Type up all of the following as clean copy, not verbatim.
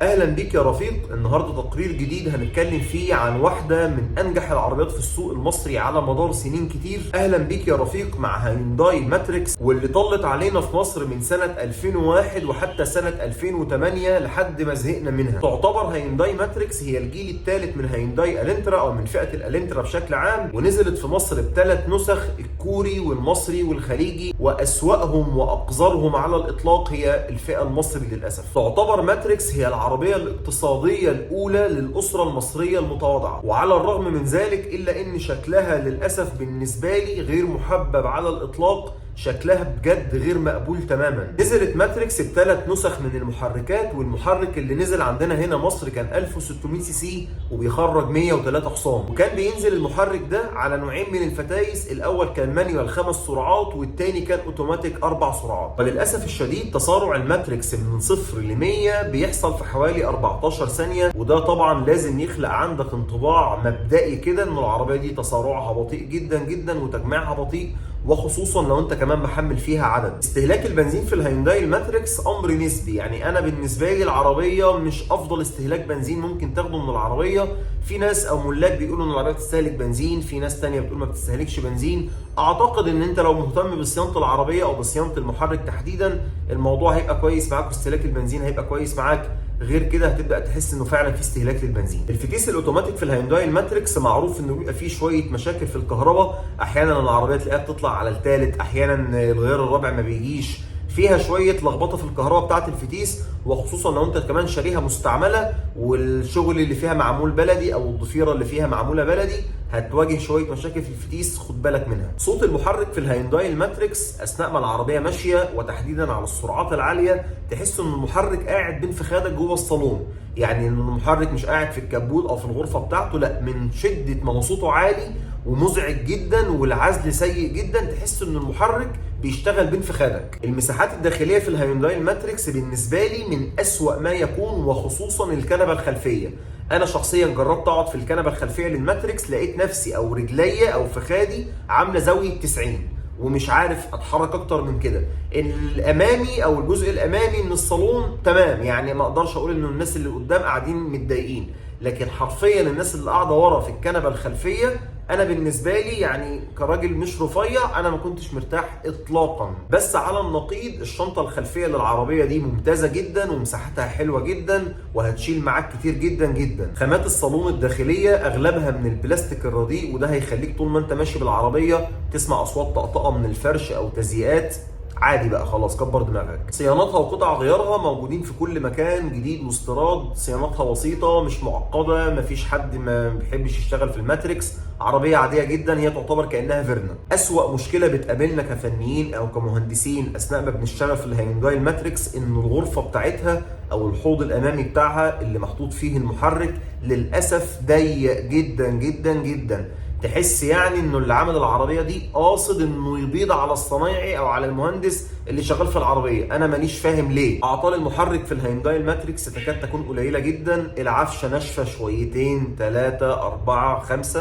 اهلا بيك يا رفيق. النهارده تقرير جديد هنتكلم فيه عن واحده من انجح العربيات في السوق المصري على مدار سنين كتير. اهلا بيك يا رفيق مع هيونداي ماتريكس، واللي طلت علينا في مصر من سنه 2001 وحتى سنه 2008 لحد ما زهقنا منها. تعتبر هيونداي ماتريكس هي الجيل الثالث من هيونداي الانترا او من فئه الالنترا بشكل عام، ونزلت في مصر بثلاث نسخ: الكوري والمصري والخليجي، واسواقهم واقذرهم على الاطلاق هي الفئه المصري للاسف. تعتبر ماتريكس هي العربية الاقتصادية الأولى للأسرة المصرية المتواضعة، وعلى الرغم من ذلك إلا إن شكلها للأسف بالنسبة لي غير محبب على الإطلاق. شكلها بجد غير مقبول تماما. نزلت ماتريكس بثلاث نسخ من المحركات، والمحرك اللي نزل عندنا هنا مصر كان 1600 سي سي وبيخرج 103 حصان، وكان بينزل المحرك ده على نوعين من الفتايس. الاول كان مانيوال 5 سرعات، والتاني كان اوتوماتيك 4 سرعات. وللاسف الشديد تسارع الماتريكس من 0 ل 100 بيحصل في حوالي 14 ثانيه، وده طبعا لازم يخلق عندك انطباع مبدئي كده ان العربيه دي تسارعها بطيء جدا جدا وتجميعها بطيء، وخصوصا لو انت كمان محمل فيها عدد. استهلاك البنزين في الهيونداي الماتريكس امر نسبي، يعني انا بالنسبه لي العربيه مش افضل استهلاك بنزين ممكن تاخده من العربيه. في ناس او ملاك بيقولوا ان العربيه بتستهلك بنزين، في ناس تانية بتقول ما بتستهلكش بنزين. اعتقد ان انت لو مهتم بصيانه العربيه او بصيانه المحرك تحديدا الموضوع هيبقى كويس معاك، واستهلاك البنزين هيبقى كويس معاك. غير كده هتبدا تحس انه فعلا في استهلاك للبنزين. الفتيس الاوتوماتيك في الهيونداي الماتريكس معروف انه بيبقى فيه شويه مشاكل في الكهرباء، احيانا العربيه تلاقيها بتطلع على الثالث، احيانا الغيار الرابع ما بيجيش، فيها شويه لخبطه في الكهرباء بتاعه الفتيس، وخصوصا لو انت كمان شاريها مستعمله والشغل اللي فيها معمول بلدي او الضفيره اللي فيها معموله بلدي هتواجه شويه مشاكل في الفتيس، خد بالك منها. صوت المحرك في الهيونداي الماتريكس اثناء ما العربيه ماشيه وتحديدا على السرعات العاليه تحس ان المحرك قاعد بين فخادك جوه الصالون، يعني ان المحرك مش قاعد في الكبوت او في الغرفه بتاعته، لا، من شده ما هو صوته عالي ومزعج جدا والعزل سيء جدا تحس ان المحرك بيشتغل بين فخادك. المساحات الداخليه في الهيونداي الماتريكس بالنسبه لي من اسوأ ما يكون، وخصوصا الكنبه الخلفيه. انا شخصيا جربت اقعد في الكنبه الخلفيه للماتريكس، لقيت نفسي او رجليا او فخادي عامله زاويه 90 ومش عارف اتحرك اكتر من كده. الامامي او الجزء الامامي من الصالون تمام، يعني ما اقدرش اقول ان الناس اللي قدام قاعدين متضايقين، لكن حرفيا الناس اللي قاعده ورا في الكنبه الخلفيه انا بالنسبه لي يعني كراجل مش رفيع انا ما كنتش مرتاح اطلاقا. بس على النقيض الشنطه الخلفيه للعربيه دي ممتازه جدا ومساحتها حلوه جدا وهتشيل معاك كتير جدا جدا. خامات الصالون الداخليه اغلبها من البلاستيك الرديء، وده هيخليك طول ما انت ماشي بالعربيه تسمع اصوات طقطقه من الفرش او تزييقات عادي بقى، خلاص كبر دماغك. صيانتها وقطع غيارها موجودين في كل مكان، جديد واستيراد. صيانتها بسيطه مش معقده، مفيش حد ما بيحبش يشتغل في الماتريكس. عربيه عاديه جدا، هي تعتبر كانها فيرنا. اسوأ مشكله بتقابلنا كفنيين او كمهندسين اثناء ما بنشتغل في الهيونداي الماتريكس ان الغرفه بتاعتها او الحوض الامامي بتاعها اللي محطوط فيه المحرك للاسف ضيق جدا جدا جدا. تحس يعني انه اللي عمل العربيه دي قاصد انه يبيض على الصنايعي او على المهندس اللي شغال في العربيه. انا مانيش فاهم ليه. اعطال المحرك في الهيونداي الماتريكس تكاد تكون قليله جدا. العفشه ناشفه شويتين 3 4 5،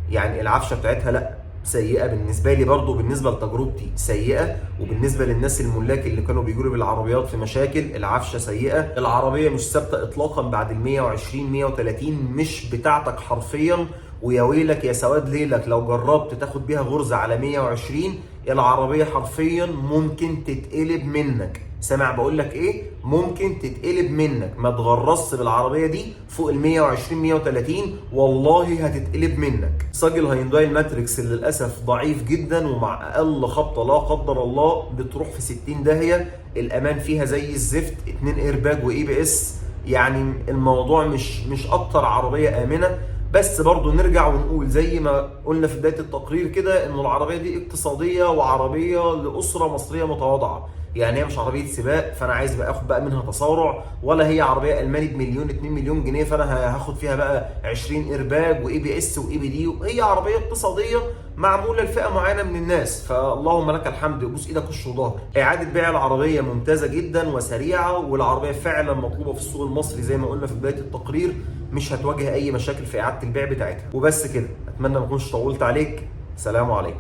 يعني العفشه بتاعتها لا سيئه بالنسبه لي، برضو بالنسبه لتجربتي سيئه، وبالنسبه للناس الملاك اللي كانوا بيجروا بالعربيات في مشاكل العفشه سيئه. العربيه مش ثابته اطلاقا بعد ال 120 130، مش بتاعتك حرفيا. ويا ويلك يا سواد ليلك لو جربت تاخد بيها غرزه على 120 العربيه حرفيا ممكن تتقلب منك. سامع بقول لك ايه؟ ممكن تتقلب منك. ما تغرصش بالعربيه دي فوق ال 120 130 والله هتتقلب منك. صاج الهيونداي الماتريكس للاسف ضعيف جدا، ومع اقل خبطه لا قدر الله بتروح في 60 داهيه. الامان فيها زي الزفت، 2 ايرباج واي بي اس، يعني الموضوع مش اكتر عربيه امنه. بس برضو نرجع ونقول زي ما قلنا في بداية التقرير كده ان العربية دي اقتصادية وعربية لأسرة مصرية متواضعة، يعني هي مش عربية سباق فانا عايز بقى اخد بقى منها تسارع، ولا هي عربية الماني بمليون 2 مليون جنيه فانا هاخد فيها بقى 20 ايرباج واي بي اس واي بي دي. هي عربية اقتصادية معمولة لفئة معينة من الناس، فاللهم لك الحمد وبوس ايدك وش وظهر. اعادة بيع العربية ممتازة جدا وسريعة، والعربية فعلا مطلوبة في السوق المصري زي ما قلنا في بداية التقرير، مش هتواجه اي مشاكل في اعادة البيع بتاعتها. وبس كده، اتمنى ما اكونش طولت عليك. سلام عليكم.